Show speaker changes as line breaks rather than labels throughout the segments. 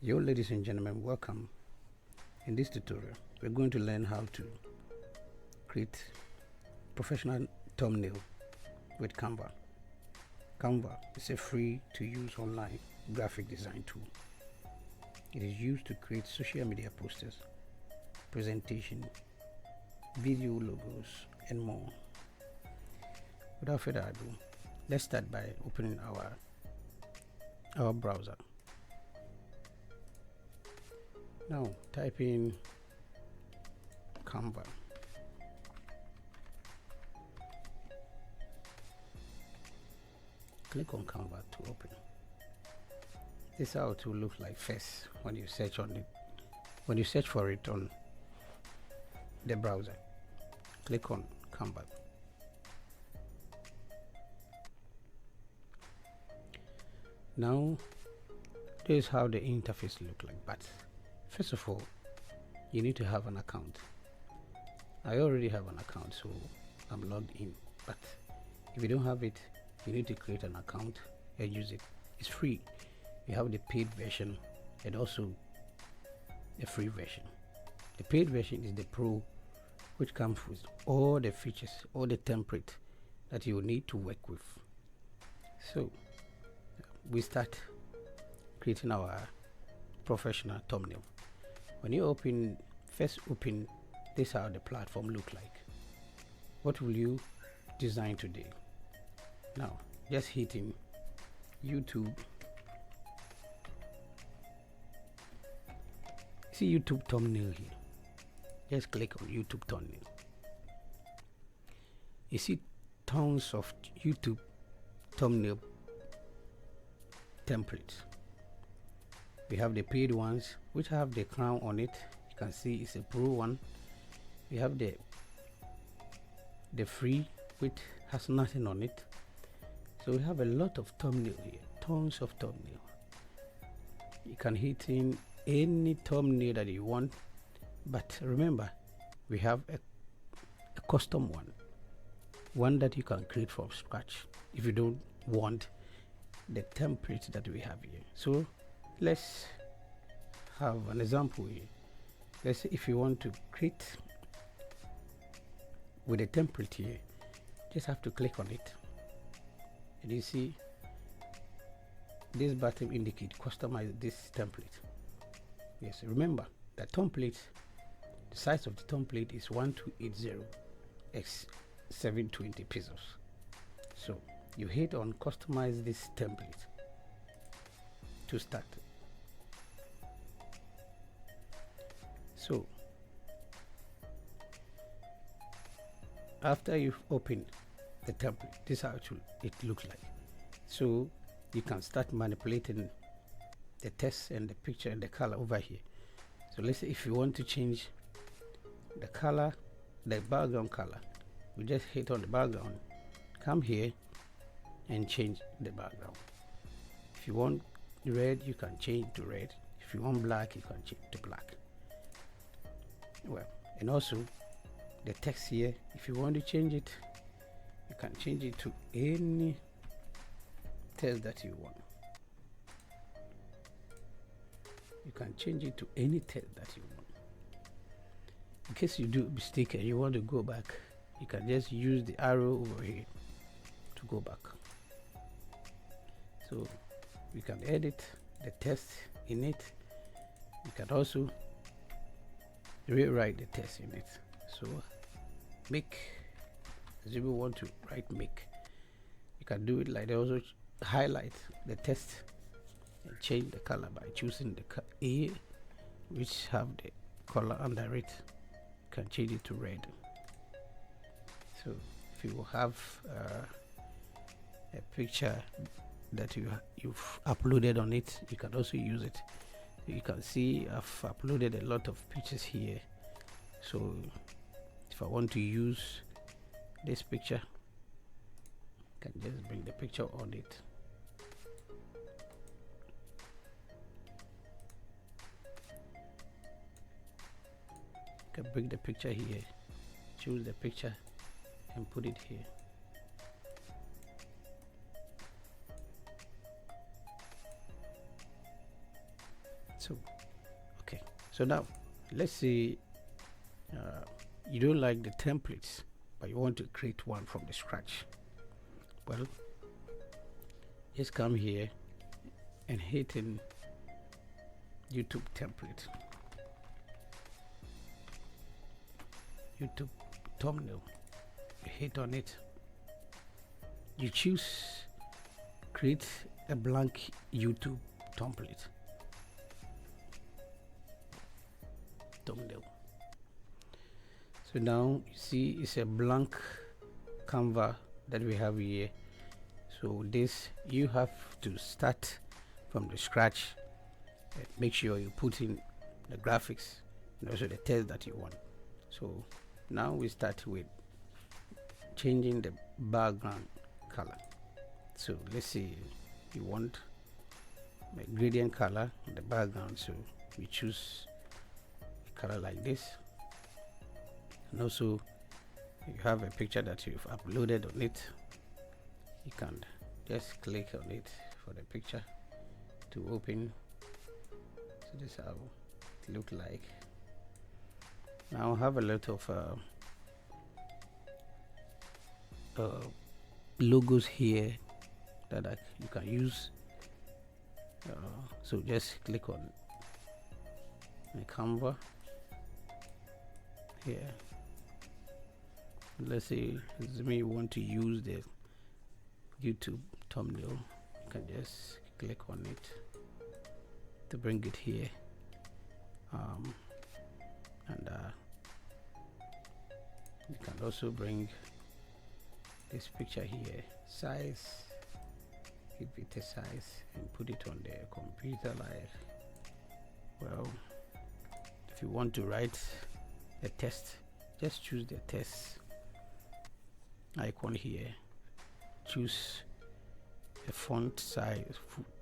Yo, ladies and gentlemen, welcome. In this tutorial, we're going to learn how to create professional thumbnail with Canva. Canva is a free to use online graphic design tool. It is used to create social media posters, presentation, video logos, and more. Without further ado, let's start by opening our browser. Now type in Canva. Click on Canva to open. This is how it will look like first when you search on it. When you search for it on the browser, click on Canva. Now this is how the interface look like, but first of all, you need to have an account. I already have an account, so I'm logged in. But if you don't have it, you need to create an account and use it. It's free. You have the paid version and also the free version. The paid version is the Pro, which comes with all the features, all the template that you need to work with. So we start creating our professional thumbnail. When you first open this, how the platform look like. What will you design today? Now just hitting YouTube. See YouTube thumbnail here. Just click on YouTube thumbnail. You see tons of YouTube thumbnail templates. We have the paid ones which have the crown on it. You can see it's a Pro one. We have the free which has nothing on it. So we have a lot of thumbnail here, tons of thumbnail. You can hit in any thumbnail that you want, but remember we have a custom one that you can create from scratch if you don't want the template that we have here. So let's have an example here. Let's say if you want to create with a template here, just have to click on it, and you see this button indicate customize this template. Yes, remember that template, the size of the template is 1280 x 720 pixels. So you hit on customize this template to start. So after you've opened the template, this is how it looks like. So you can start manipulating the text and the picture and the color over here. So let's say if you want to change the color, the background color, we just hit on the background, come here and change the background. If you want red, you can change to red. If you want black, you can change to black. Well, and also the text here, if you want to change it, you can change it to any text that you want. You can change it to any text that you want. In case you do a mistake and you want to go back, you can just use the arrow over here to go back. So you can edit the text in it. You can also rewrite the text in it. So make, as you want to write make, you can do it like that. Also highlight the text and change the color by choosing the A, which have the color under it. You can change it to red. So if you have a picture that you've uploaded on it, you can also use it. You can see I've uploaded a lot of pictures here. So if I want to use this picture, I can just bring the picture on it. You can bring the picture here, choose the picture and put it here. So okay, so now let's say you don't like the templates, but you want to create one from the scratch. Well, just come here and hit in YouTube template, YouTube thumbnail. You hit on it, you choose create a blank YouTube template, thumbnail. So now you see it's a blank Canva that we have here. So this, you have to start from the scratch and make sure you put in the graphics and also the text that you want. So now we start with changing the background color. So let's say you want a gradient color in the background, so we choose a color like this. And also you have a picture that you've uploaded on it, you can just click on it for the picture to open. So this is how it look like. Now I have a lot of logos here that you can use. So just click on the Canva here. Let's say me want to use the YouTube thumbnail, you can just click on it to bring it here, and you can also bring this picture here, size, give it a size and put it on the computer like, well, if you want to write a text, just choose the text icon here, choose a font size,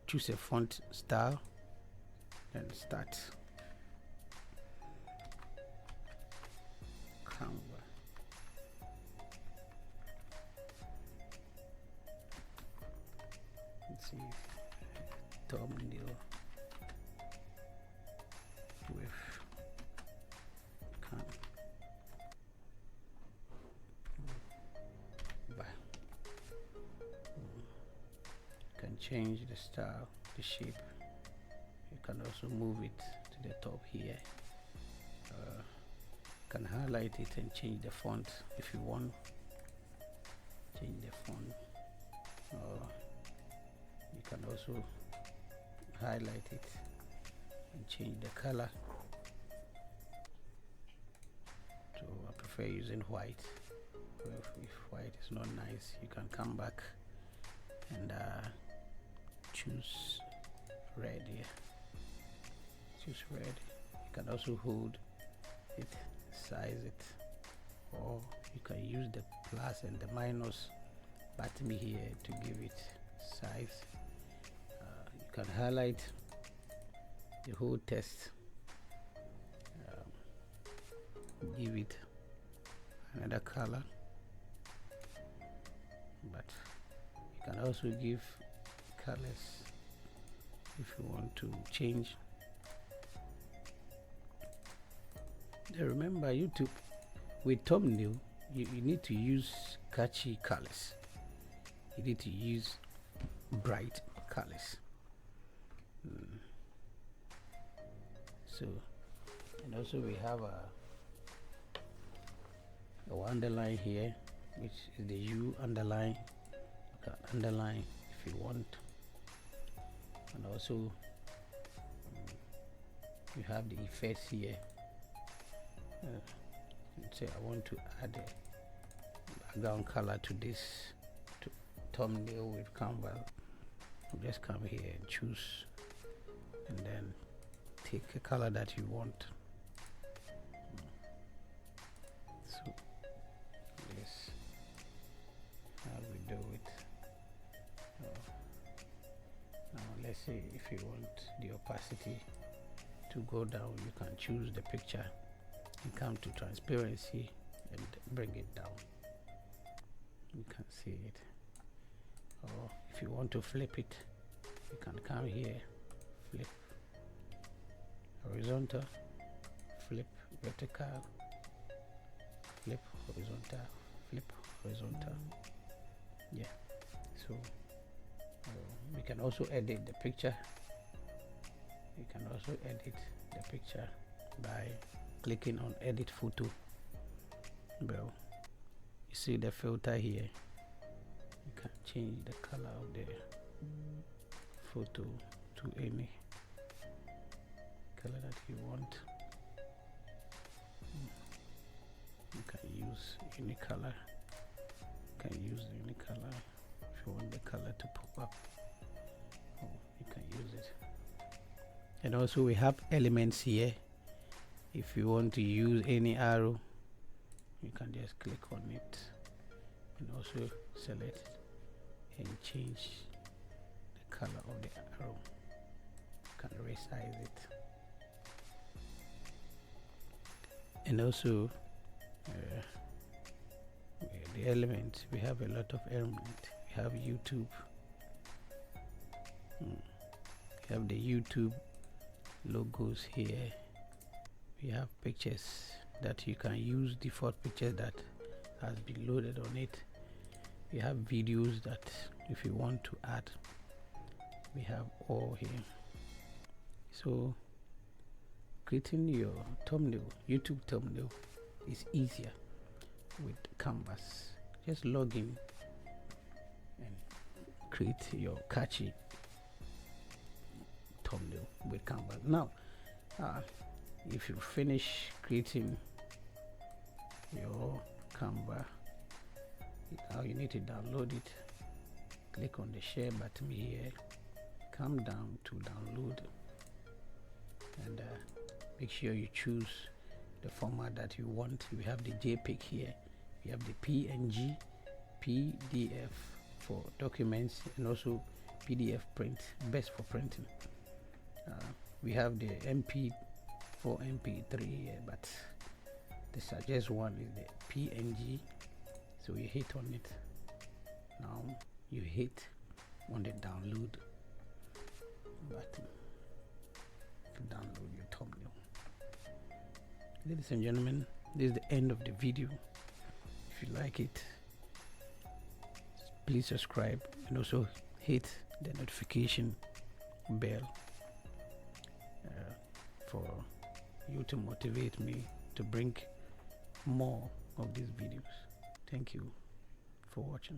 choose a font style, and start. Canva. Let's see, thumbnail with can change the style, the shape. You can also move it to the top here. Can highlight it and change the font if you want. Change the font. You can also highlight it and change the color. So I prefer using white. If white is not nice, you can come back and choose red here. Choose red. You can also hold it, size it, or you can use the plus and the minus button here to give it size. You can highlight the whole text, give it another color, but you can also give colors if you want to change. Remember, YouTube with thumbnail, you need to use catchy colors. You need to use bright colors. So, and also we have a underline here, which is the U underline. You can underline if you want, and also you have the effects here. Say I want to add a background color to this thumbnail with Canva. Just come here and choose, and then take a color that you want. So this how we do it. Now let's say if you want the opacity to go down, you can choose the picture and come to transparency and bring it down. You can see it. Or if you want to flip it, you can come here, flip, horizontal, flip vertical, flip horizontal, flip horizontal. Yeah, so we can also edit the picture. You can also edit the picture by clicking on edit photo. Well, you see the filter here. You can change the color of the photo to any color that you want. You can use any color. You can use any color. If you want the color to pop up, you can use it. And also we have elements here. If you want to use any arrow, you can just click on it and also select and change the color of the arrow. You can resize it. And also the elements, we have a lot of elements. We have YouTube. We have the YouTube logos here. We have pictures that you can use, default pictures that has been loaded on it. We have videos that if you want to add, we have all here. So creating your thumbnail, YouTube thumbnail, is easier with Canvas. Just log in and create your catchy thumbnail with Canvas. Now if you finish creating your Canva, now you need to download it. Click on the share button here, come down to download, and make sure you choose the format that you want. We have the JPEG here, we have the PNG, PDF for documents, and also PDF print, best for printing. We have the MP4, MP3 here, but the suggest one is the PNG. So you hit on it. Now you hit on the download button to download your thumbnail. Ladies and gentlemen, this is the end of the video. If you like it, please subscribe and also hit the notification bell for you to motivate me to bring more of these videos. Thank you for watching.